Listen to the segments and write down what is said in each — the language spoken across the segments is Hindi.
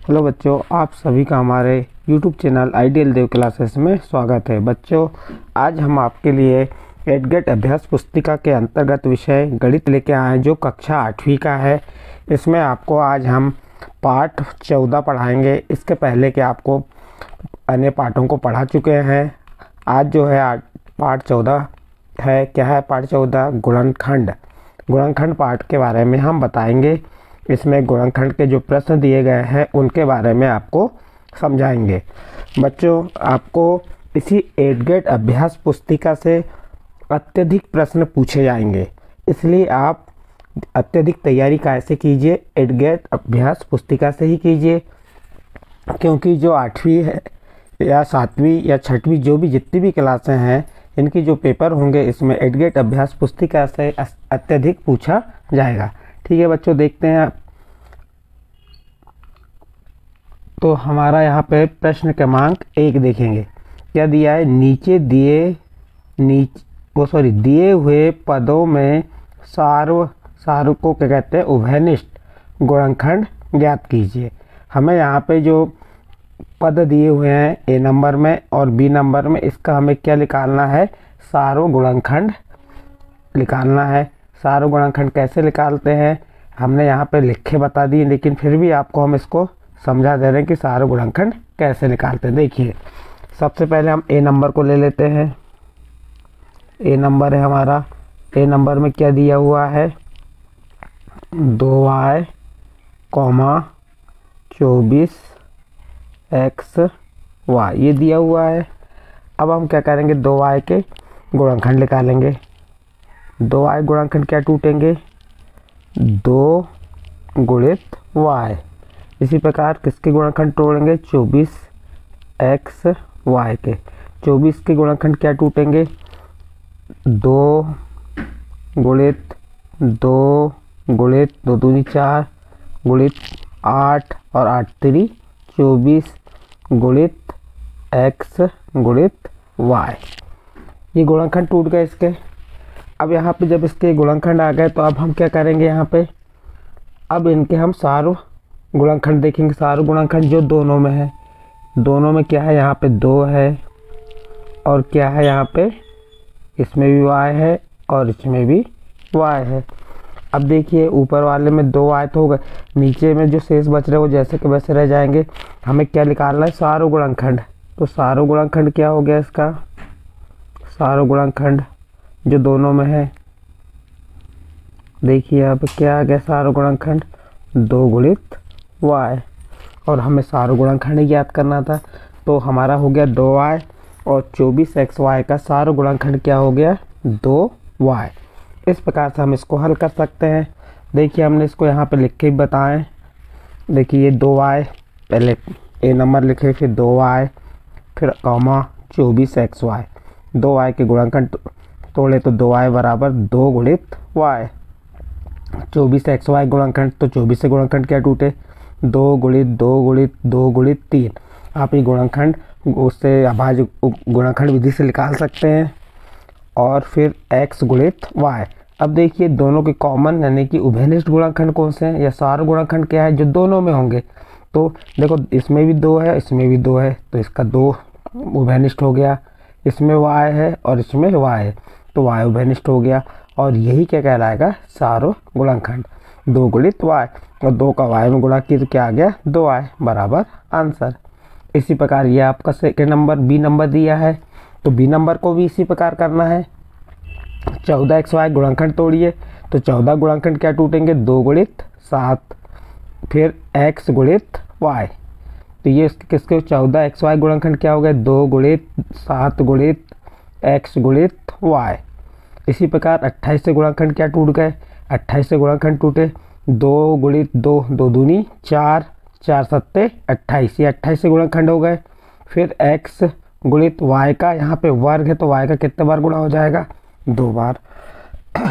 हेलो बच्चों, आप सभी का हमारे YouTube चैनल आइडियल देव क्लासेस में स्वागत है। बच्चों, आज हम आपके लिए एडगेट अभ्यास पुस्तिका के अंतर्गत विषय गणित लेके आए हैं, जो कक्षा 8वीं का है। इसमें आपको आज हम पाठ 14 पढ़ाएंगे। इसके पहले के आपको अन्य पाठों को पढ़ा चुके हैं। आज जो है पाठ 14 है। क्या है पाठ 14? गुणनखंड। गुणनखंड पाठ के बारे में हम बताएंगे। इसमें गुणनखंड के जो प्रश्न दिए गए हैं उनके बारे में आपको समझाएंगे। बच्चों, आपको इसी एडगेट अभ्यास पुस्तिका से अत्यधिक प्रश्न पूछे जाएंगे, इसलिए आप अत्यधिक तैयारी कैसे कीजिए? एडगेट अभ्यास पुस्तिका से ही कीजिए, क्योंकि जो 8वीं है या 7वीं या 6वीं जो भी जितनी भी क्लासें हैं, इनकी जो पेपर होंगे इसमें एडगेट अभ्यास पुस्तिका से अत्यधिक पूछा जाएगा। ठीक है बच्चों, देखते हैं। तो हमारा यहाँ पे प्रश्न क्रमांक 1 देखेंगे। क्या दिया है? दिए हुए पदों में सार्व को क्या कहते हैं? उभयनिष्ठ गुणनखंड ज्ञात कीजिए। हमें यहाँ पे जो पद दिए हुए हैं ए नंबर में और बी नंबर में, इसका हमें क्या निकालना है? सार्व गुणनखंड निकालना है। सार्व गुणनखंड कैसे निकालते हैं हमने यहाँ पे लिख के बता दिए, लेकिन फिर भी आपको हम इसको समझा दे रहे हैं कि सार्व गुणनखंड कैसे निकालते हैं। देखिए, सबसे पहले हम ए नंबर को ले लेते हैं। ए नंबर है हमारा। ए नंबर में क्या दिया हुआ है? 2y, 24 x y, ये दिया हुआ है। अब हम क्या करेंगे? 2y के गुणनखंड निकालेंगे। 2y गुणनखंड क्या टूटेंगे? 2 गुणित y। इसी प्रकार किसके गुणनखंड तोड़ेंगे? 24 x y के। 24 के गुणनखंड क्या टूटेंगे? 2 गुणित 2 गुणित 2 दूनी 4 गुणित 8 और 8 3 24 गुणित x गुणित y। ये गुणनखंड टूट गए इसके। अब यहाँ पे जब इसके गुणनखंड आ गए तो अब हम क्या करेंगे? यहाँ पे अब इनके हम सार्व गुणनखंड देखेंगे। सार्व गुणनखंड जो दोनों में है, दोनों में क्या है? यहाँ पे 2 है और क्या है? यहाँ पे इसमें भी y है और इसमें भी y है। अब देखिए, ऊपर वाले में 2 आए तो हो गए, नीचे में जो शेष बच रहे वो जैसे के वैसे रह जाएंगे। हमें क्या निकालना है? सार्व गुणनखंड। तो सार्व गुणनखंड क्या हो गया इसका? सार्व गुणनखंड जो दोनों में है, देखिए अब क्या आ गया? सार्व गुणनखंड 2 गुणित y। और हमें सार्व गुणनखंड ज्ञात करना था, तो हमारा हो गया 2y और 24xy का सार्व गुणनखंड क्या हो गया? 2y। इस प्रकार से हम इसको हल कर सकते हैं। देखिए, हमने इसको यहाँ पे लिख के भी बताएं। देखिए, ये 2y, पहले ए नंबर लिखे, फिर 2y, फिर कॉमा 24xy। 2y के गुणनखंड तोड़े तो 2y बराबर 2 गुणित y। 24xy गुणनखंड, तो 24 से गुणनखंड क्या टूटे? 2 गुणित 2 गुणित 2 गुणित 3। आप ये गुणनखंड उससे अभाज्य गुणनखंड विधि से निकाल सकते हैं। और फिर x गुणित y। अब देखिए, दोनों के कॉमन यानी कि उभयनिष्ठ गुणनखंड कौन से हैं? या सार्व गुणनखंड क्या है? जो दोनों में होंगे। तो देखो, इसमें भी 2 है, इसमें भी 2 है, तो इसका 2 उभयनिष्ठ हो गया। इसमें y है और इसमें y है, तो y उभयनिष्ठ हो गया। और यही क्या कहलाएगा? सार्व गुणनखंड। 2 गुणित y और 2 का y में गुणा किया तो क्या आ गया? 2y बराबर आंसर। इसी प्रकार ये आपका सेकेंड नंबर बी नंबर दिया है, तो बी नंबर को भी इसी प्रकार करना है। 14xy गुणनखंड तोड़िए, तो 14 गुणनखंड क्या टूटेंगे? 2 गुणित 7, फिर x गुणित y। तो ये किसके 14xy गुणनखंड क्या हो गए? 2 गुणित 7 गुणित x गुणित y। इसी प्रकार 28 से गुणनखंड क्या टूट गए? 28 से गुणनखंड टूटे 2 गुणित 2, 2 दूनी 4, 4 सत्ते 28, ये 28 से गुणनखंड हो गए। फिर x गुणित y का, यहाँ पे वर्ग है तो y का कितने बार गुणा हो जाएगा? 2 बार।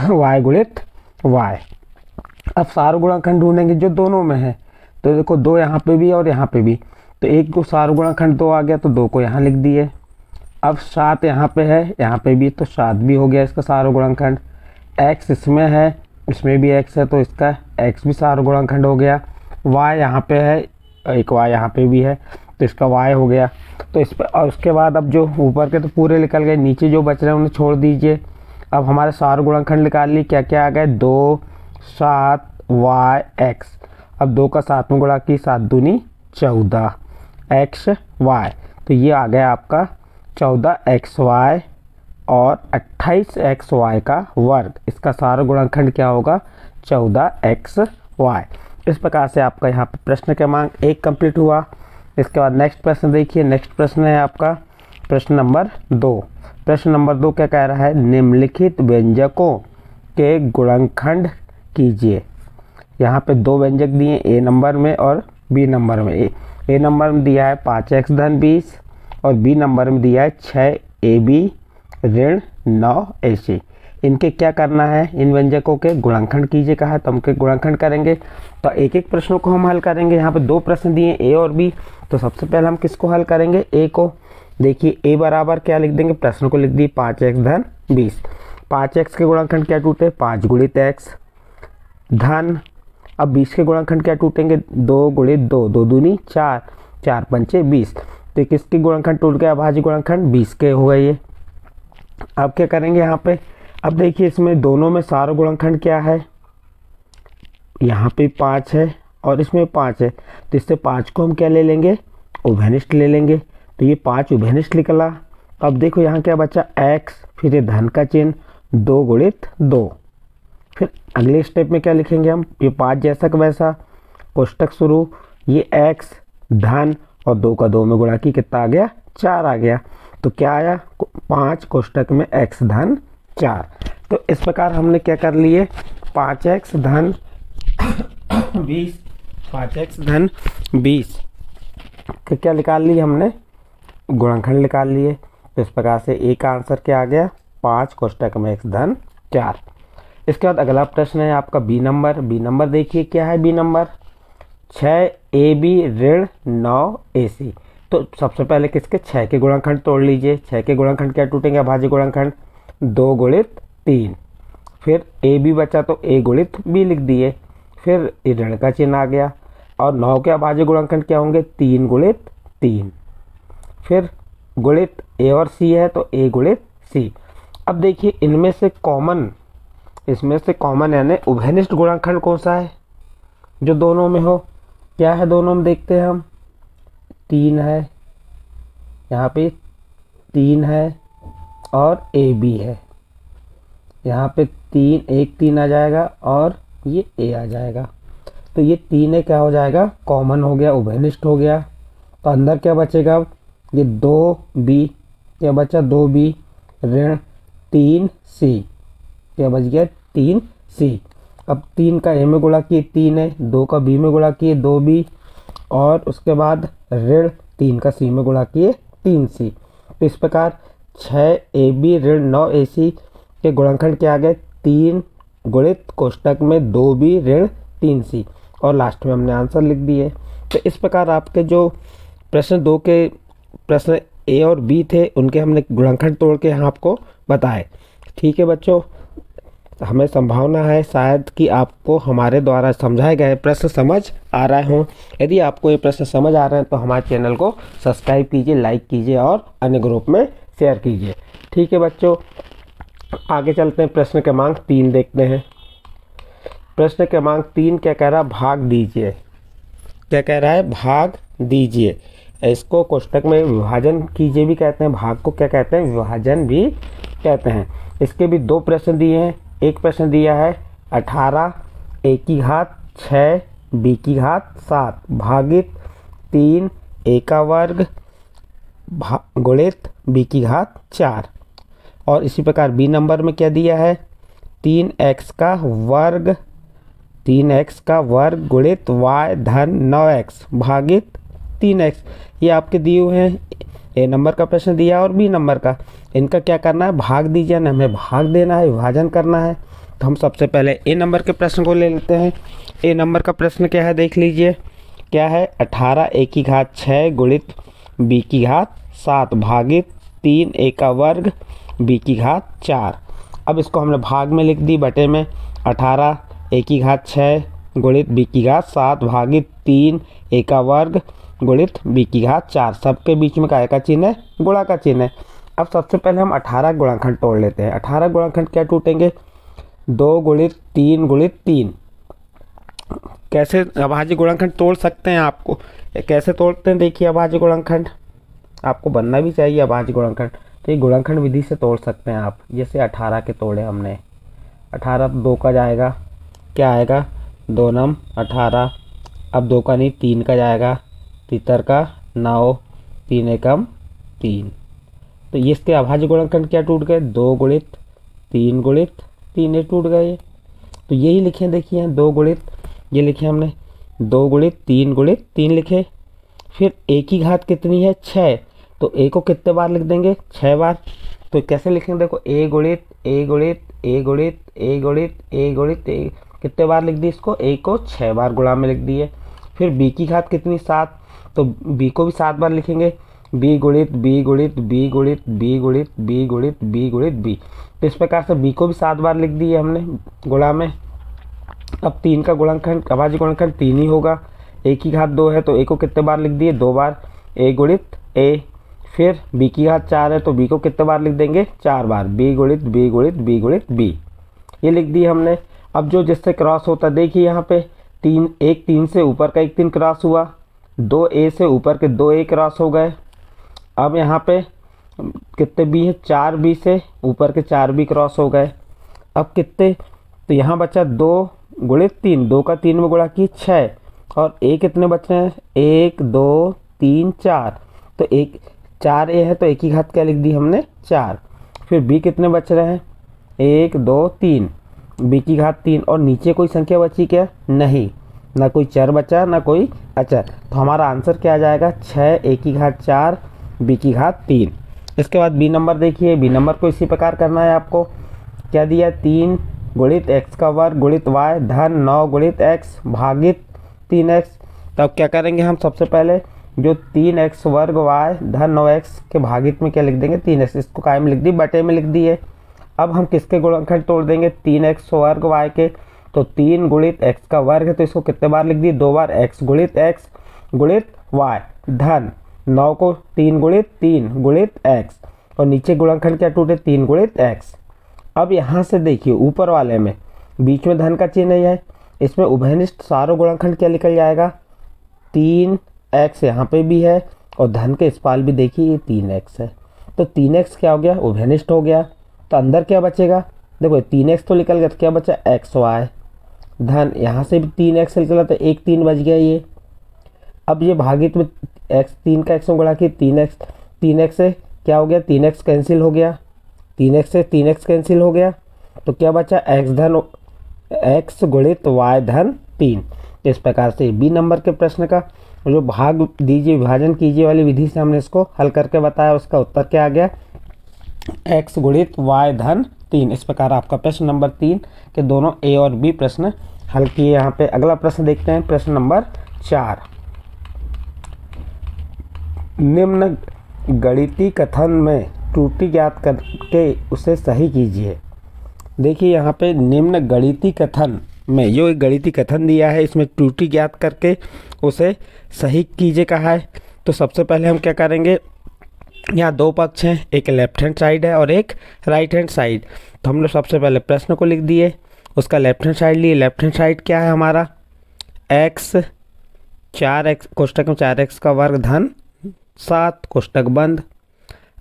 y गुणित y। अब सार्व गुणनखंड ढूंढेंगे जो दोनों में है, तो देखो 2 यहाँ पे भी और यहाँ पे भी, तो एक को सार्व गुणनखंड 2 आ गया तो 2 को यहाँ लिख दिए। अब 7 यहाँ पे है, यहाँ पे भी, तो 7 भी हो गया इसका सार्व गुणनखंड। x इसमें है, इसमें भी x है, तो इसका x भी सार्व गुणनखंड हो गया। y यहाँ पे है, एक y यहाँ पे भी है, तो इसका y हो गया। तो इस पर, और उसके बाद अब जो ऊपर के तो पूरे निकल गए, नीचे जो बच रहे हैं उन्हें छोड़ दीजिए। अब हमारे सारे गुणनखंड निकाल लिए, क्या क्या आ गए, 2 7 yx। अब 2 का 7 में गुणा की, 7 दूनी 14 xy। तो ये आ गया आपका 14xy और 28xy का वर्ग। इसका सारा गुणनखंड क्या होगा, 14xy। इस प्रकार से आपका यहाँ पे प्रश्न क्रमांक 1 कंप्लीट हुआ। इसके बाद नेक्स्ट प्रश्न देखिए। नेक्स्ट प्रश्न है आपका प्रश्न नंबर 2। प्रश्न नंबर 2 क्या कह रहा है, निम्नलिखित व्यंजकों के गुणनखंड कीजिए। यहाँ पे 2 व्यंजक दिए, ए नंबर में और बी नंबर में। ए नंबर में दिया है 5x धन 20 और बी नंबर में दिया है 6ab ऋण 9ac। इनके क्या करना है, इन व्यंजकों के गुणनखंड कीजिए कहा है, तो हम के गुणनखंड करेंगे। तो एक एक प्रश्नों को हम हल करेंगे। यहाँ पे 2 प्रश्न दिए ए और बी, तो सबसे पहले हम किसको हल करेंगे, ए को। देखिए ए बराबर क्या लिख देंगे, प्रश्न को लिख दिए 5x धन 20। 5x के गुणनखंड क्या टूटे, 5 गुणित x धन, अब 20 के गुणनखंड क्या टूटेंगे, 2 गुणित 2, 2 दूनी 4, 4 पंचे 20। तो किसके गुणनखंड टूट गया, अभाज्य गुणनखंड 20 के हो गए ये। अब क्या करेंगे यहाँ पे, अब देखिए इसमें दोनों में सारा गुणनखंड क्या है, यहाँ पे 5 है और इसमें 5 है, तो इससे 5 को हम क्या ले लेंगे, उभयनिष्ठ ले लेंगे। तो ये 5 उभयनिष्ठ निकला। अब देखो यहाँ क्या बचा, x, फिर ये धन का चिन्ह, 2 गुणित 2। फिर अगले स्टेप में क्या लिखेंगे हम, ये 5 जैसा का वैसा, कोष्टक शुरू, ये x धन और 2 का 2 में गुणा की, कितना आ गया, 4 आ गया। तो क्या आया, 5 कोष्टक में x धन 4। तो इस प्रकार हमने क्या कर लिए, 5x धन 20, 5x धन 20 के क्या निकाल लिए हमने, गुणनखंड निकाल लिए। तो इस प्रकार से ए का आंसर क्या आ गया, 5 कोष्टक में x धन 4। इसके बाद अगला प्रश्न है आपका बी नंबर। बी नंबर देखिए क्या है, बी नंबर 6ab ऋण 9ac। तो सबसे पहले किसके, 6 के गुणनखंड तोड़ लीजिए। 6 के गुणनखंड क्या टूटेंगे, अभाज्य गुणनखंड 2 गुणित 3। फिर ए बी बचा तो a गुणित b लिख दिए, फिर ऋण का चिन्ह आ गया। और 9 के अभाज्य गुणनखंड क्या होंगे, 3 गुणित 3। फिर गुणित a और c है तो a गुणित c। अब देखिए इनमें से कॉमन, इसमें से कॉमन यानी उभयनिष्ठ गुणनखंड कौन सा है जो दोनों में हो, क्या है दोनों में, देखते हैं हम। 3 है, यहाँ पे 3 है और ए बी है, यहाँ पे 3, 1 3 आ जाएगा और ये ए आ जाएगा। तो ये 3 क्या हो जाएगा, कॉमन हो गया, उभयनिष्ठ हो गया। तो अंदर क्या बचेगा, ये 2b, क्या बचा 2b ऋण 3c, क्या बच गया 3c। अब 3 का ए में गुणा किए 3 है, 2 का बी में गुणा किए 2b और उसके बाद ऋण 3 का सी में गुणा किए 3c। तो इस प्रकार 6ab ऋण 9ac के गुणनखंड क्या आ गए, 3 गुणित कोष्टक में 2b ऋण 3c और लास्ट में हमने आंसर लिख दिए। तो इस प्रकार आपके जो प्रश्न 2 के प्रश्न ए और बी थे उनके हमने गुणनखंड तोड़ के यहाँ आपको बताए। ठीक है बच्चों, हमें संभावना है शायद कि आपको हमारे द्वारा समझाए गए प्रश्न समझ आ रहे हों। यदि आपको ये प्रश्न समझ आ रहे हैं तो हमारे चैनल को सब्सक्राइब कीजिए, लाइक कीजिए और अन्य ग्रुप में शेयर कीजिए। ठीक है बच्चों, आगे चलते हैं, प्रश्न क्रमांक 3 देखते हैं। प्रश्न क्रमांक 3 क्या कह रहा है, भाग दीजिए। क्या कह रहा है, भाग दीजिए। इसको कोष्टक में विभाजन कीजिए भी कहते हैं, भाग को क्या कहते हैं, विभाजन भी कहते हैं। इसके भी 2 प्रश्न दिए हैं। एक प्रश्न दिया है 18 a की घात 6 b की घात 7 भागित 3 a का वर्ग गुणित b की घात 4। और इसी प्रकार बी नंबर में क्या दिया है, 3x का वर्ग गुणित y धन 9x भागित 3x। ये आपके दिए हुए हैं, ए नंबर का प्रश्न दिया और बी नंबर का। इनका क्या करना है, भाग दीजिए ना, हमें भाग देना है, विभाजन करना है। तो हम सबसे पहले ए नंबर के प्रश्न को ले लेते हैं। ए नंबर का प्रश्न क्या है, देख लीजिए क्या है, 18 a की घात 6 गुणित b की घात 7 भागित 3 a का वर्ग b की घात 4। अब इसको हमने भाग में लिख दी, बटे में 18 a की घात 6 गुणित b की घात 7 भागित 3 a का वर्ग गुणित b की घात 4। सबके बीच में काय का चिन्ह है? गुणा का चिन्ह है। अब सबसे पहले हम 18 गुणनखंड तोड़ लेते हैं। 18 गुणनखंड क्या टूटेंगे? 2 गुणित 3 गुणित 3। कैसे अभाज्य गुणनखंड तोड़ सकते हैं? आपको कैसे तोड़ते हैं देखिए अभाज्य गुणनखंड, आपको बनना भी चाहिए अभाज्य गुणनखंड। तो ये गुणनखंड विधि से तोड़ सकते हैं आप। जैसे 18 के तोड़े हमने, 18 2 का जाएगा, क्या आएगा? 2 नम 18। अब 2 का नहीं 3 का जाएगा, तीतर का 9, 3 एकम 3। तो ये इसके अभाज्य गुणनखंड क्या टूट गए? 2 गुणित 3 गुणित 3 ये टूट गए। तो यही लिखे देखिए 2 गुणित, ये लिखे हमने 2 गुणित 3 लिखे। फिर a की घात कितनी है? 6। तो a को कितने बार लिख देंगे? 6 बार। तो कैसे लिखेंगे देखो, a गुणित a गुणित a गुणित a गुणित a गुणित a, कितने बार लिख दी इसको? a को 6 बार गुणा में लिख दिए। फिर b की घात कितनी? 7। तो b को भी 7 बार लिखेंगे, b गुणित b गुणित b गुणित b गुणित b गुणित b गुणित b। तो इस प्रकार से b को भी 7 बार लिख दिए हमने गुणा में। अब 3 का गुणनखंड अभाज्य गुणनखंड 3 ही होगा। a की घात 2 है तो a को कितने बार लिख दिए? 2 बार, a गुणित a। फिर b की घात 4 है तो b को कितने बार लिख देंगे? 4 बार, b गुणित b गुणित b गुणित b। ये लिख दिए हमने। अब जो जिससे क्रॉस होता देखिए यहाँ पे 3, एक 3 से ऊपर का एक 3 क्रॉस हुआ, 2a से ऊपर के 2a क्रॉस हो गए। अब यहाँ पे कितने b है? 4b से ऊपर के 4b क्रॉस हो गए। अब कितने? तो यहाँ बचा 2 गुणित 3, 2 का 3 में गुणा की 6। और a कितने बच रहे हैं? 1 2 3 4। तो 4a है तो a की घात क्या लिख दी हमने? 4। फिर b कितने बच रहे हैं? 1 2 3, b की घात 3। और नीचे कोई संख्या बची क्या? नहीं, ना कोई चर बचा ना कोई अचर। तो हमारा आंसर क्या आ जाएगा? 6 a की घात 4 b की घात 3। इसके बाद b नंबर देखिए, b नंबर को इसी प्रकार करना है आपको। क्या दिया? 3 गुणित x का वर्ग गुणित y धन 9 गुणित x भागित 3x। तब क्या करेंगे हम? सबसे पहले जो 3x वर्ग y धन 9x के भागित में क्या लिख देंगे? 3x। इसको काय में लिख दी? बटे में लिख दिए। अब हम किसके गुणनखंड तोड़ देंगे? 3x वर्ग y के। तो 3 गुणित x का वर्ग है तो इसको कितने बार लिख दिए? 2 बार, x गुणित y धन 9 को 3 गुणित x। और नीचे गुणनखंड क्या टूटे? 3 गुणित x। अब यहाँ से देखिए ऊपर वाले में बीच में धन का चिन्ह है, इसमें उभयनिष्ठ सारों गुणनखंड क्या निकल जाएगा? 3x यहाँ पे भी है और धन के इस पाल भी देखिए ये 3x है। तो 3x क्या हो गया? उभयनिष्ठ हो गया। तो अंदर क्या बचेगा? देखो 3x तो निकल गया तो क्या बचा? xy धन यहाँ से भी 3x निकला तो 1 3 बच गया ये। अब ये भागित में x 3 का x में गुणा की 3x से क्या हो गया? 3x कैंसिल हो गया, 3x से 3x कैंसिल हो गया। तो क्या बचा? x गुणित y धन 3। इस प्रकार से बी नंबर के प्रश्न का जो भाग दीजिए विभाजन कीजिए वाली विधि से हमने इसको हल करके बताया, उसका उत्तर क्या आ गया? x गुणित y धन 3। इस प्रकार आपका प्रश्न नंबर 3 के दोनों ए और बी प्रश्न हल किए। यहाँ पे अगला प्रश्न देखते हैं, प्रश्न नंबर 4। निम्न गणितीय कथन में त्रुटि ज्ञात करके उसे सही कीजिए। देखिए यहाँ पे निम्न गणितीय कथन में जो एक गणितीय कथन दिया है इसमें त्रुटि ज्ञात करके उसे सही कीजिए कहा है। तो सबसे पहले हम क्या करेंगे, यहाँ 2 पक्ष हैं, एक लेफ्ट हैंड साइड है और एक राइट हैंड साइड। तो हम लोग सबसे पहले प्रश्न को लिख दिए, उसका लेफ्ट हैंड साइड लिए। लेफ्ट हैंड साइड क्या है हमारा? x 4x कोष्टक में 4x का वर्ग धन 7 कोष्टक बंद।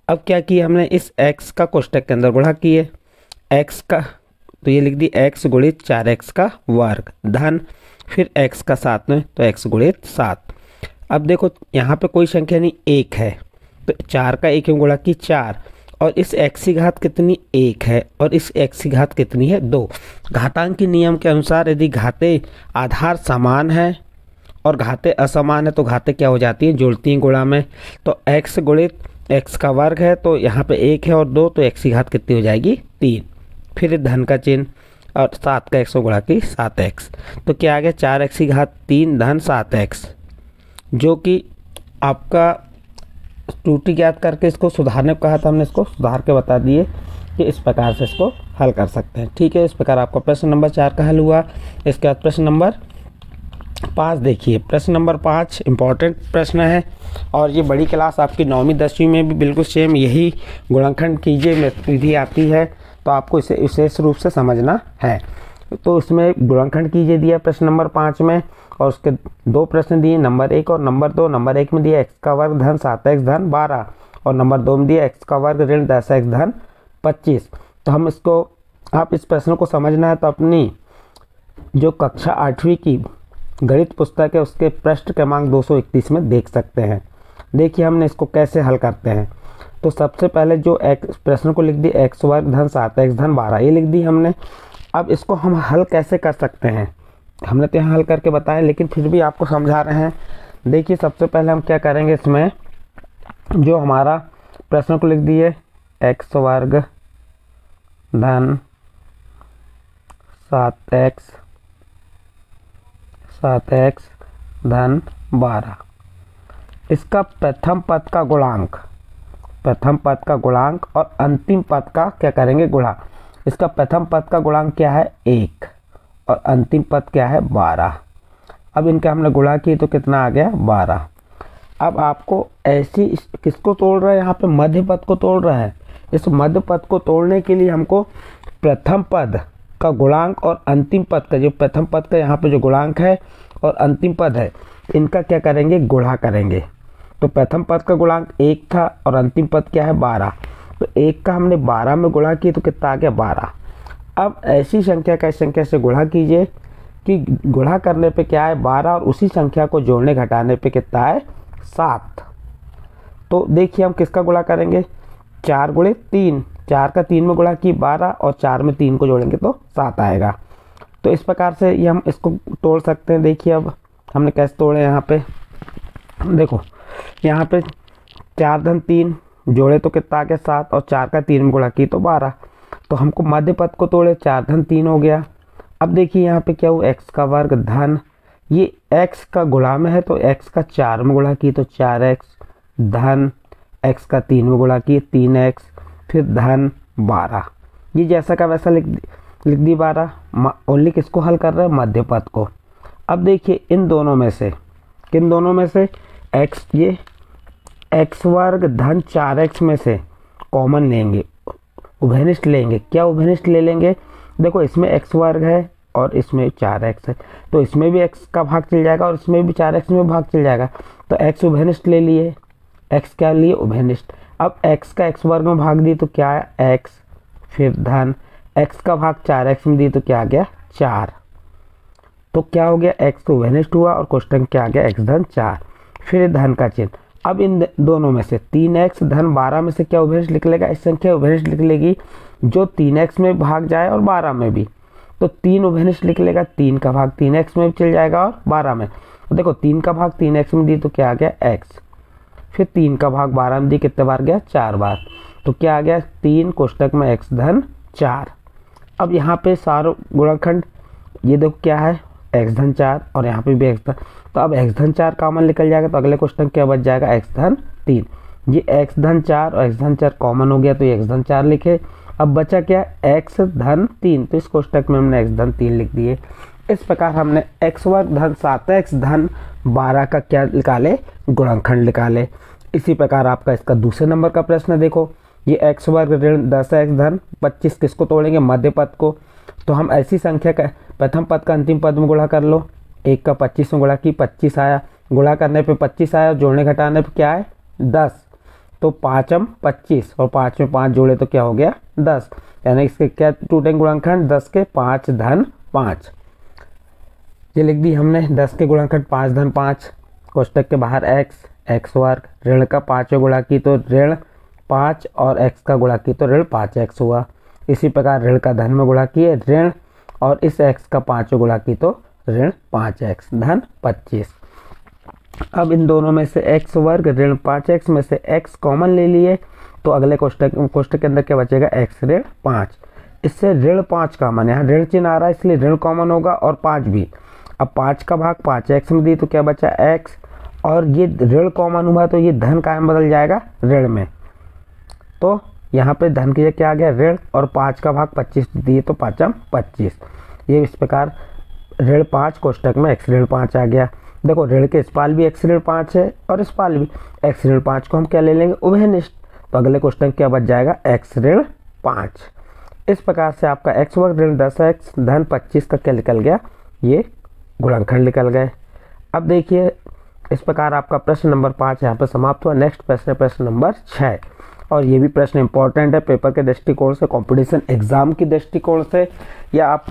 अब क्या किया हमने? इस x का कोष्टक के अंदर गुणा किए x का, तो ये लिख दी x गुणित 4x का वर्ग धन फिर x का 7 में तो x गुणित 7। अब देखो यहाँ पे कोई संख्या नहीं, 1 है तो 4 का 1 में गुणा की 4। और इस x की घात कितनी? 1 है और इस x की घात कितनी है? 2। घातांक के नियम के अनुसार यदि घातें आधार समान है और घातें असमान है तो घातें क्या हो जाती हैं? जोड़ती हैं गुणा में। तो x गुणित x का वर्ग है तो यहाँ पे 1 है और 2 तो x की घात कितनी हो जाएगी? 3। फिर धन का चिन्ह और 7 का x में गुणा की 7x। तो क्या आ गया? 4x की घात 3 धन 7x, जो कि आपका त्रुटि ज्ञात करके इसको सुधारने को कहा था, हमने इसको सुधार के बता दिए कि इस प्रकार से इसको हल कर सकते हैं। ठीक है, इस प्रकार आपका प्रश्न नंबर 4 का हल हुआ। इसके बाद प्रश्न नंबर 5 देखिए, प्रश्न नंबर 5 इम्पॉर्टेंट प्रश्न है और ये बड़ी क्लास आपकी 9वीं 10वीं में भी बिल्कुल सेम यही गुणनखंड कीजिए विधि आती है, तो आपको इसे विशेष रूप से समझना है। तो इसमें गुणनखंड कीजिए दिया प्रश्न नंबर 5 में, और उसके 2 प्रश्न दिए, नंबर 1 और नंबर 2। नंबर 1 में दिया x का वर्ग धन 7x धन 12 और नंबर 2 में दिया x का वर्ग ऋण 10x धन 25। तो हम इसको, आप इस प्रश्न को समझना है तो अपनी जो कक्षा 8वीं की गणित पुस्तक है उसके पृष्ठ क्रमांक 231 में देख सकते हैं। देखिए हमने इसको कैसे हल करते हैं। तो सबसे पहले जो प्रश्न को लिख दी x वर्ग धन 7x धन 12, ये लिख दी हमने। अब इसको हम हल कैसे कर सकते हैं, हमने तो यहाँ हल करके बताया लेकिन फिर भी आपको समझा रहे हैं। देखिए सबसे पहले हम क्या करेंगे, इसमें जो हमारा प्रश्न को लिख दिए x वर्ग धन 7x धन 12, इसका प्रथम पद का गुणांक और अंतिम पद का क्या करेंगे, गुणा। इसका प्रथम पद का गुणांक क्या है 1 और अंतिम पद क्या है 12। अब इनका हमने गुणा किए तो कितना आ गया 12। अब आपको ऐसी किसको तोड़ रहा है, यहाँ पे मध्य पद को तोड़ रहा है। इस मध्य पद को तोड़ने के लिए हमको प्रथम पद का गुणांक और अंतिम पद का, जो प्रथम पद का यहाँ पे जो गुणांक है और अंतिम पद है, इनका क्या करेंगे, गुणा करेंगे। तो प्रथम पद का गुणांक 1 था और अंतिम पद क्या है 12, तो 1 का हमने 12 में गुणा किया तो कितना आ गया 12। अब ऐसी संख्या का इस संख्या से गुणा कीजिए कि गुणा करने पे क्या है 12 और उसी संख्या को जोड़ने घटाने पे कितना है 7। तो देखिए हम किसका गुणा करेंगे, 4 गुणे 3, 4 का 3 में गुणा की 12 और 4 में 3 को जोड़ेंगे तो 7 आएगा। तो इस प्रकार से ये हम इसको तोड़ सकते हैं। देखिए अब हमने कैसे तोड़े, यहाँ पे देखो, यहाँ पे 4 धन 3 जोड़े तो कितना आ गया 7 और 4 का 3 में गुणा की तो 12। तो हमको मध्य पद को तोड़े, 4 धन 3 हो गया। अब देखिए यहाँ पे क्या हुआ, x का वर्ग धन, ये x का गुणा में है तो x का 4 में गुणा की तो 4x धन x का 3 में गुणा की 3x फिर धन 12। ये जैसा का वैसा लिख दी 12। ओनली किसको हल कर रहे हैं, मध्य पद को। अब देखिए इन दोनों में से, किन दोनों में से, ये x वर्ग धन 4x में से कॉमन लेंगे, उभयनिष्ठ लेंगे। क्या उभयनिष्ठ ले लेंगे, देखो इसमें x वर्ग है और इसमें 4x है, तो इसमें भी x का भाग चल जाएगा और इसमें भी 4x में भाग चल जाएगा। तो x उभयनिष्ठ ले लिए, x क्या लिए, उभयनिष्ठ। अब x का x वर्ग में भाग दी तो क्या है x, फिर धन x का भाग 4x में दी तो क्या आ गया 4। तो क्या हो गया, x उभयनिष्ठ हुआ और कोष्टक क्या आ गया x धन 4, फिर धन का चिन्ह। अब इन दोनों में से 3x धन 12 में से क्या उभयनिष्ठ निकलेगा, इस संख्या उभयनिष्ठ निकलेगी जो 3x में भाग जाए और 12 में भी। तो 3 उभयनिष्ठ निकलेगा, 3 का भाग 3x में भी चल जाएगा और 12 में। देखो 3 का भाग 3x में दी तो क्या आ गया x, फिर 3 का भाग 12 में दी कितने बार गया 4 बार, तो क्या आ गया 3 कोष्टक में x धन 4। अब यहाँ पे सारो गुणनखंड, ये देखो क्या है x धन 4 और यहाँ पे भी x धन, तो अब x धन 4 कॉमन निकल जाएगा तो अगले क्वेश्चन क्या बच जाएगा x धन 3। ये x धन 4 और x धन 4 कॉमन हो गया तो ये x धन 4 लिखे। अब बचा क्या x धन 3, तो इस कोष्टक में हमने x धन 3 लिख दिए। इस प्रकार हमने x वर्ग धन 7x धन 12 का क्या निकाले, गुणनखंड निकाले। इसी प्रकार आपका इसका दूसरे नंबर का प्रश्न देखो, ये x वर्ग ऋण 10x धन 25 किसको तोड़ेंगे, मध्य पद को। तो हम ऐसी संख्या का प्रथम पद का अंतिम पद में गुणा कर लो, 1 का 25 में गुणा की 25 आया, गुणा करने पे 25 आया, जोड़ने घटाने पे क्या है 10, तो 5m 25 और 5 में 5 जोड़े तो क्या हो गया 10, यानी इसके क्या टूटेंगे गुणनखंड 10 के 5 धन 5। ये लिख दी हमने 10 के गुणनखंड 5 धन 5, कोष्टक के बाहर x वर्ग, ऋण का 5 में गुणा की तो ऋण 5 और x का गुणा की तो ऋण 5x हुआ। इसी प्रकार ऋण का धन में गुणा किए ऋण और इस x का 5 में गुणा की तो ऋण 5x धन 25। अब इन दोनों में से x वर्ग ऋण 5x में से x कॉमन ले लिए तो अगले कोष्टक के अंदर क्या बचेगा x ऋण 5। इससे ऋण 5 कॉमन, यहाँ ऋण चिन्ह आ रहा है इसलिए ऋण कॉमन होगा और 5 भी। अब 5 का भाग 5x में दी तो क्या बचा x, और ये ऋण कॉमन हुआ तो ये धन कायम बदल जाएगा ऋण में, तो यहाँ पे धन की जगह क्या आ गया ऋण, और 5 का भाग 25 दिए तो 5m 25। ये इस प्रकार ऋण 5 कोष्टक में x ऋण 5 आ गया। देखो ऋण के इस पाल भी x ऋण 5 है और इस पाल भी x ऋण 5 को हम क्या ले लेंगे, उभयनिष्ठ। तो अगले क्वेश्चन क्या बच जाएगा, x ऋण 5। इस प्रकार से आपका x वर्ग ऋण 10x धन 25 का क्या निकल गया, ये गुणनखंड निकल गए। अब देखिए इस प्रकार आपका प्रश्न नंबर 5 यहाँ पर समाप्त हुआ। नेक्स्ट प्रश्न है प्रश्न नंबर 6 और ये भी प्रश्न इंपॉर्टेंट है पेपर के दृष्टिकोण से, कंपटीशन एग्जाम की दृष्टिकोण से, या आप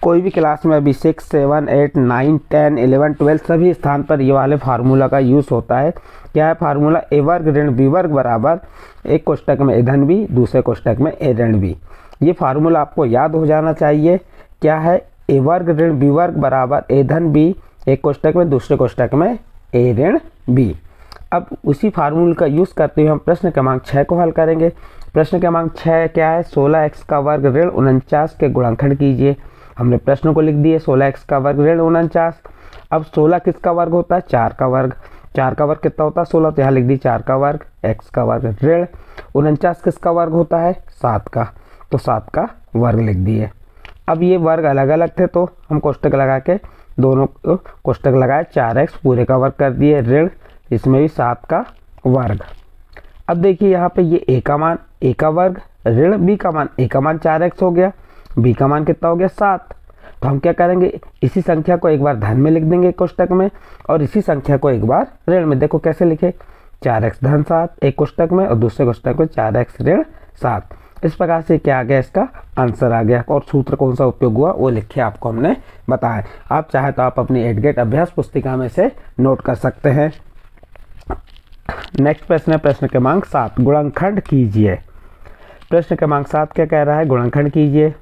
कोई भी क्लास में अभी 6, 7, 8, 9, 10, 11, 12 सभी स्थान पर ये वाले फार्मूला का यूज़ होता है। क्या है फार्मूला, ए वर्ग ऋण बी वर्ग बराबर एक कोष्टक में ए धन बी, दूसरे कोष्टक में ए ऋण बी। ये फार्मूला आपको याद हो जाना चाहिए। क्या है, ए वर्ग ऋण बी वर्ग बराबर ए धन बी, एक कोष्टक में दूसरे कोष्टक में ए ऋण बी। अब उसी फार्मूले का यूज़ करते हुए हम प्रश्न क्रमांक 6 को हल करेंगे। प्रश्न क्रमांक 6 क्या है, 16x का वर्ग ऋण 49 के गुणनखंड कीजिए। हमने प्रश्न को लिख दिए 16x का वर्ग ऋण 49। अब 16 किसका वर्ग होता है, 4 का वर्ग। 4 का वर्ग कितना होता है, 16, तो यहाँ लिख दी 4 का वर्ग, x का वर्ग ऋण 49 किसका वर्ग होता है, 7 का, तो 7 का वर्ग लिख दिए। अब ये वर्ग अलग अलग थे तो हम कोष्टक लगा के दोनों कोष्टक लगाए, 4x पूरे का वर्ग कर दिए ऋण, इसमें भी 7 का वर्ग। अब देखिए यहाँ पे ये a का मान a का वर्ग ऋण b का मान a का मान 4x हो गया, b का मान कितना हो गया 7। तो हम क्या करेंगे, इसी संख्या को एक बार धन में लिख देंगे कोष्टक में और इसी संख्या को एक बार ऋण में। देखो कैसे लिखे, 4x धन 7 एक कोष्टक में और दूसरे कोष्टक में 4x ऋण 7। इस प्रकार से क्या आ गया, इसका आंसर आ गया। और सूत्र कौन सा उपयोग हुआ वो लिखे आपको हमने बताया। आप चाहे तो आप अपनी एडगेट अभ्यास पुस्तिका में से नोट कर सकते हैं। नेक्स्ट प्रश्न है प्रश्न क्रमांक 7, गुणनखंड कीजिए। प्रश्न क्रमांक 7 क्या कह रहा है, गुणनखंड कीजिए।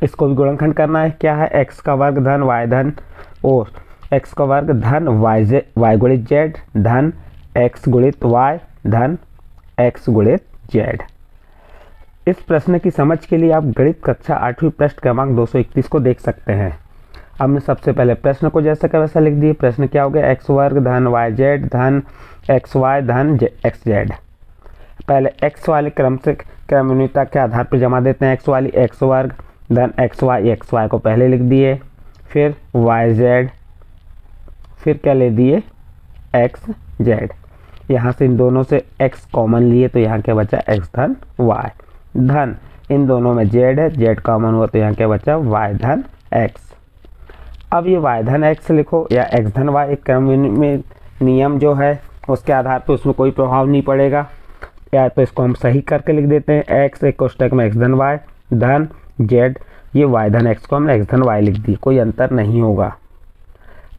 इसको भी गुणनखंड करना है। क्या है, x का वर्ग धन y धन और x का वर्ग धन y गुणित z धन x गुणित y धन x गुणित z। इस प्रश्न की समझ के लिए आप गणित कक्षा 8वीं पृष्ठ क्रमांक 231 को देख सकते हैं। हमने सबसे पहले प्रश्न को जैसा का वैसा लिख दिए। प्रश्न क्या हो गया, x वर्ग धन yz धन xy धन xz। पहले x वाले क्रम से क्रमणीयता के आधार पर जमा देते हैं। x वाली x वर्ग धन xy को पहले लिख दिए, फिर yz, फिर क्या ले दिए xz। यहाँ से इन दोनों से x कॉमन लिए तो यहाँ क्या बचा x धन y धन इन दोनों में z है, z कॉमन हुआ तो यहाँ क्या बचा y धन x। अब ये y धन x लिखो या x धन y, एक क्रम में नियम जो है उसके आधार पर उसमें कोई प्रभाव नहीं पड़ेगा। या तो इसको हम सही करके लिख देते हैं, x एक कोष्टक में x धन y धन z, ये y धन x को हमने x धन y लिख दी, कोई अंतर नहीं होगा।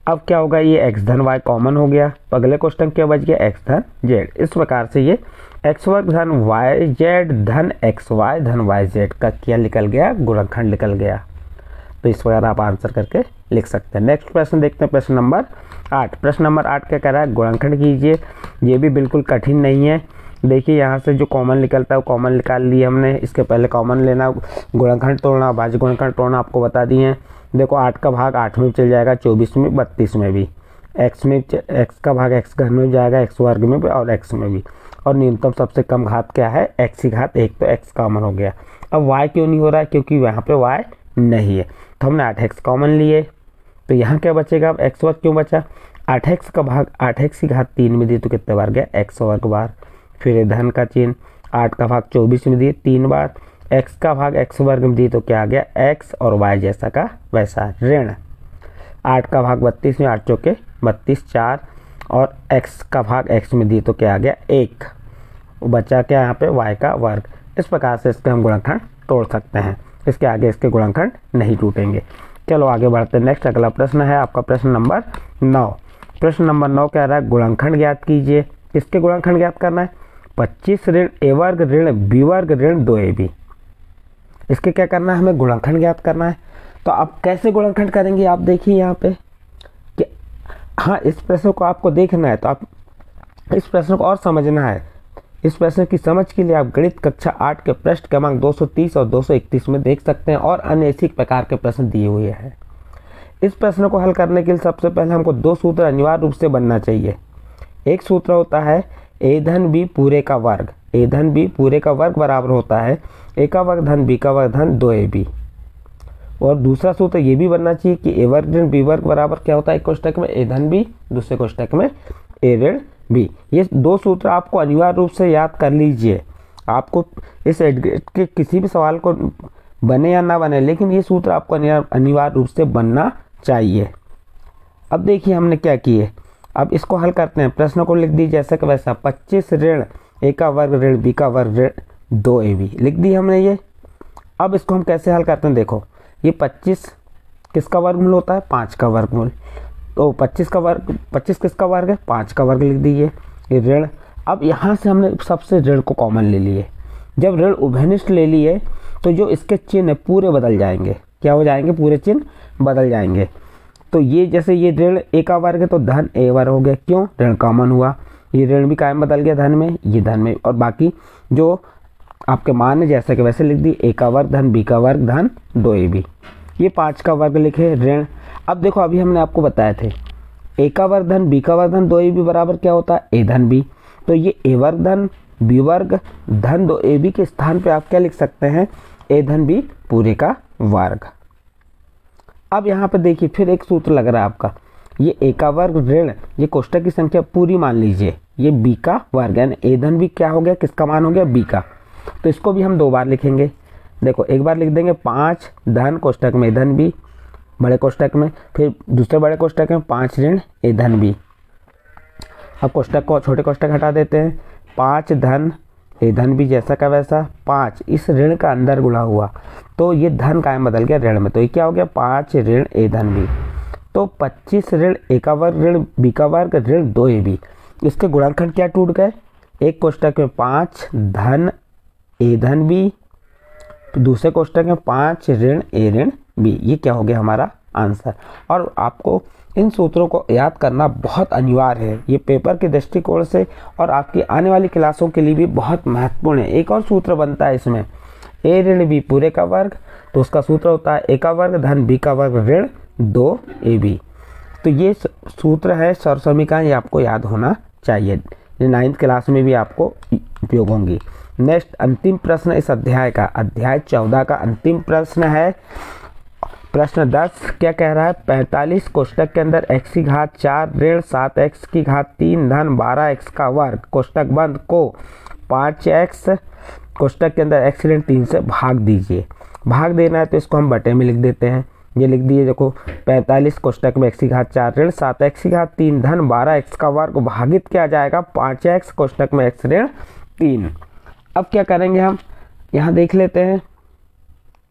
अब क्या होगा, ये x धन y कॉमन हो गया तो अगले क्वेश्चन क्या बच गया, x धन z। इस प्रकार से ये x वर्ग धन yz धन xy धन yz का क्या निकल गया, गुणनखंड निकल गया। तो इस प्रकार आप आंसर करके लिख सकते हैं। नेक्स्ट प्रश्न देखते हैं प्रश्न नंबर 8। प्रश्न नंबर 8 क्या कह रहा है, गुणनखंड कीजिए। ये भी बिल्कुल कठिन नहीं है। देखिए यहाँ से जो कॉमन निकलता है वो कॉमन निकाल लिए हमने। इसके पहले कॉमन लेना, गुणनखंड तोड़ना, भाज्य गुणनखंड तोड़ना आपको बता दिए हैं। देखो 8 का भाग 8 में चल जाएगा, 24 में, 32 में भी, x का भाग x घन में जाएगा, x वर्ग में भी और x में भी। और न्यूनतम सबसे कम घात क्या है, x की घात 1, तो x कॉमन हो गया। अब y क्यों नहीं हो रहा है, क्योंकि यहाँ पे y नहीं है, तो हमने 8x कॉमन लिए। तो यहाँ क्या बचेगा, अब x वर्ग क्यों बचा, 8x का भाग 8x की घात 3 में दी तो कितने बार गया, x वर्ग बार। फिर धन का चिन्ह, 8 का भाग 24 में दिए 3 बार, x का भाग x वर्ग में दी तो क्या आ गया, x और y जैसा का वैसा ऋण। 8 का भाग 32 में, 8 चौके 32, 4 और x का भाग x में दी तो क्या आ गया 1, बचा क्या यहाँ पे y का वर्ग। इस प्रकार से इसके हम गुणनखंड तोड़ सकते हैं, इसके आगे इसके गुणनखंड नहीं टूटेंगे। चलो आगे बढ़ते हैं। नेक्स्ट अगला प्रश्न है आपका प्रश्न नंबर 9। प्रश्न नंबर 9 कह रहा है गुणनखंड ज्ञात कीजिए। किसके गुणनखंड ज्ञात करना है, 25 ऋण ए वर्ग ऋण बी वर्ग ऋण 2ab। इसके क्या करना है, हमें गुणनखंड ज्ञात करना है। तो आप कैसे गुणनखंड करेंगे, आप देखिए यहाँ पे कि हाँ, इस प्रश्न को आपको देखना है तो आप इस प्रश्न को और समझना है। इस प्रश्न की समझ के लिए आप गणित कक्षा 8 के पृष्ठ क्रमांक 230 और 231 में देख सकते हैं और अन्य इसी प्रकार के प्रश्न दिए हुए हैं। इस प्रश्न को हल करने के लिए सबसे पहले हमको 2 सूत्र अनिवार्य रूप से बनना चाहिए। एक सूत्र होता है a धन b पूरे का वर्ग, a धन b पूरे का वर्ग बराबर होता है a का वर्ग धन b का वर्ग धन 2ab। और दूसरा सूत्र ये भी बनना चाहिए कि ए वर्ग ऋण बी वर्ग बराबर क्या होता है, एक कोष्टक में ए धन बी, दूसरे कोष्टक में ए ऋण बी। ये दो सूत्र आपको अनिवार्य रूप से याद कर लीजिए। आपको इस एडग्रेड के किसी भी सवाल को बने या ना बने, लेकिन ये सूत्र आपको अनिवार्य रूप से बनना चाहिए। अब देखिए हमने क्या किए, अब इसको हल करते हैं। प्रश्न को लिख दीजिए जैसा कि वैसा, 25 ऋण ए का वर्ग ऋण बी का वर्ग ऋण 2ab लिख दी हमने ये। अब इसको हम कैसे हल करते हैं, देखो ये 25 किसका वर्गमूल होता है, 5 का वर्गमूल। तो 25 का वर्ग, 25 किसका वर्ग है, 5 का वर्ग लिख दीजिए ये ऋण। अब यहाँ से हमने सबसे ऋण को कॉमन ले लिए। जब ऋण उभयनिष्ठ ले लिए तो जो इसके चिन्ह पूरे बदल जाएंगे, क्या हो जाएंगे, पूरे चिन्ह बदल जाएंगे। तो ये जैसे ये ऋण ए का वर्ग है तो धन ए वर्ग हो गया, क्यों, ऋण कॉमन हुआ, ये ऋण भी कायम बदल गया धन में, ये धन में, और बाकी जो आपके मान है जैसे कि वैसे लिख दी, ए का वर्ग धन बी का वर्ग धन 2ab। ये 5 का वर्ग लिखे ऋण। अब देखो अभी हमने आपको बताए थे ए का वर्ग धन बी का वर्ग धन 2ab बराबर क्या होता है, ए धन बी। तो ये ए वर्ग धन बी वर्ग धन 2ab के स्थान पे आप क्या लिख सकते हैं, ए धन बी पूरे का वर्ग। अब यहाँ पे देखिए फिर एक सूत्र लग रहा है आपका, ये ए का वर्ग ऋण, ये कोष्टक की संख्या पूरी मान लीजिए, ये बी का वर्ग, यानी ए धन बी क्या हो गया, किसका मान हो गया, बी का। तो इसको भी हम 2 बार लिखेंगे। देखो एक बार लिख देंगे 5 धन कोष्टक में ए धन बी बड़े कोष्टक में, फिर दूसरे बड़े कोष्टक में 5 ऋण ए धन बी। अब कोष्टक को छोटे कोष्टक हटा देते हैं, 5 धन ए धन बी जैसा का वैसा, 5 इस ऋण का अंदर गुणा हुआ तो ये धन कायम बदल गया ऋण में, तो ये क्या हो गया 5 ऋण ए धन बी। तो 25 ऋण ए का वर्ग ऋण बी का वर्ग ऋण 2ab, इसके गुणनखंड क्या टूट गए, एक कोष्टक में 5 धन ए धन बी, दूसरे कोष्टक में 5 ऋण ए ऋण बी। ये क्या हो गया हमारा आंसर। और आपको इन सूत्रों को याद करना बहुत अनिवार्य है, ये पेपर के दृष्टिकोण से और आपकी आने वाली क्लासों के लिए भी बहुत महत्वपूर्ण है। एक और सूत्र बनता है इसमें, ए ऋण बी पूरे का वर्ग, तो उसका सूत्र होता है ए का वर्ग धन बी का वर्ग ऋण 2ab। तो ये सूत्र है सर्वसमीकरण, ये आपको याद होना चाहिए, ये 9th क्लास में भी आपको उपयोग होंगी। नेक्स्ट अंतिम प्रश्न इस अध्याय का, अध्याय 14 का अंतिम प्रश्न है प्रश्न 10। क्या कह रहा है, 45 कोष्टक के अंदर x की घात 4 ऋण 7x की घात 3 धन 12x का वर्ग कोष्टक बंद को 5x कोष्टक के अंदर x ऋण 3 से भाग दीजिए। भाग देना है तो इसको हम बटे में लिख देते हैं, ये लिख दिए। देखो 45 कोष्टक में x की घात 4 ऋण 7x की घात 3 धन 12x का वर्ग भागित क्या जाएगा 5x कोष्टक में x ऋण 3। अब क्या करेंगे हम, यहाँ देख लेते हैं,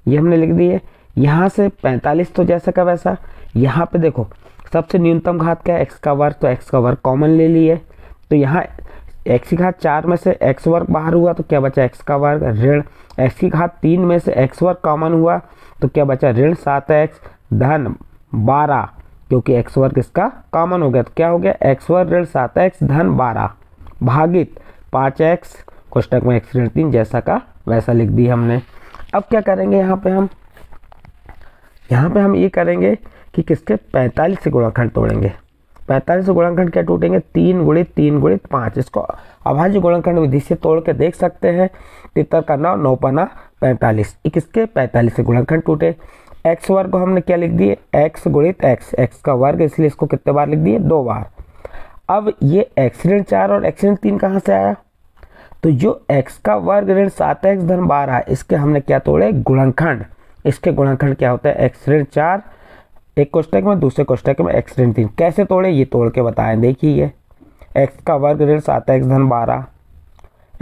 ये हमने लिख दिए। यहाँ से 45 तो जैसा का वैसा, यहाँ पे देखो सबसे न्यूनतम घात क्या है, x का वर्ग, तो x का वर्ग कॉमन ले लिए। तो यहाँ x की घात 4 में से x वर्ग बाहर हुआ तो क्या बचा x का वर्ग, ऋण x की घात 3 में से x वर्ग कॉमन हुआ तो क्या बचा ऋण 7x धन 12, क्योंकि x वर्ग इसका कॉमन हो गया तो क्या हो गया x वर्ग ऋण 7x धन 12 भागित 5x कोष्टक में x ऋण 3 जैसा का वैसा लिख दी हमने। अब क्या करेंगे यहाँ पे हम ये करेंगे कि किसके 45 से गुणनखंड तोड़ेंगे। 45 से गुणनखंड क्या टूटेंगे, 3 गुणित 3 गुणित 5। इसको अभाज्य गुणनखंड विधि से तोड़ के देख सकते हैं। 73 का 9 9 पना 45, किसके 45 से गुणनखंड टूटे। x वर्ग को हमने क्या लिख दिए, x गुणित x का वर्ग, इसलिए इसको कितने बार लिख दिए, 2 बार। अब ये x ऋण 4 और x ऋण 3 कहाँ से आया, तो जो x का वर्ग ऋण 7x धन 12 इसके हमने क्या तोड़े, गुणनखंड। इसके गुणनखंड क्या होता है, x ऋण 4 एक कोष्टक में, दूसरे कोष्टक में x ऋण 3। कैसे तोड़े ये तोड़ के बताएं, देखिए x का वर्ग ऋण 7x धन 12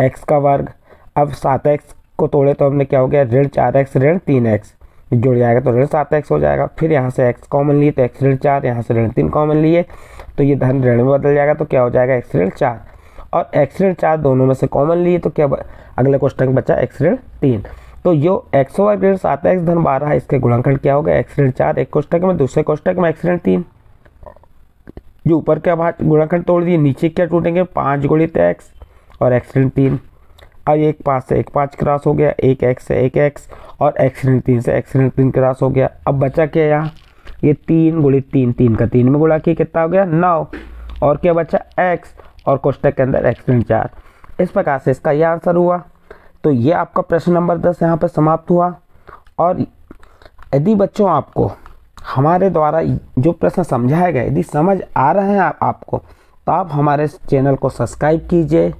x का वर्ग। अब 7x को तोड़े तो हमने क्या हो गया, ऋण 4x ऋण 3x जुड़ जाएगा तो ऋण 7x हो जाएगा। फिर यहाँ से x कॉमन लिए तो x ऋण 4, यहाँ से ऋण 3 कॉमन लिए तो ये धन ऋण में बदल जाएगा तो क्या हो जाएगा x ऋण 4, और x ऋण 4 दोनों में से कॉमन लिए तो क्या अगले कोष्टक में बचा x ऋण 3। तो जो x वर्ग ऋण 7x धन 12 है इसके गुणनखंड क्या होगा, x ऋण 4 एक कोष्टक में, दूसरे कोष्टक में x ऋण 3। जो ऊपर के गुणनखंड तोड़ दिए, नीचे क्या टूटेंगे, 5 गुणित x और x ऋण 3। अब एक 5 से एक 5 क्रॉस हो गया, एक x से एक x और x ऋण 3 से x ऋण 3 क्रॉस हो गया। अब बचा क्या यहाँ, ये 3 गुणित 3, 3 का 3 में गुणा किया कितना हो गया 9, और क्या बचा x और कोष्टक के अंदर x ऋण 4। इस प्रकार से इसका यह आंसर हुआ। तो ये आपका प्रश्न नंबर 10 यहाँ पर समाप्त हुआ। और यदि बच्चों आपको हमारे द्वारा जो प्रश्न समझाए गए यदि समझ आ रहे हैं आपको, तो आप हमारे चैनल को सब्सक्राइब कीजिए,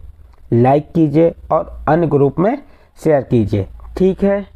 लाइक कीजिए और अन्य ग्रुप में शेयर कीजिए। ठीक है।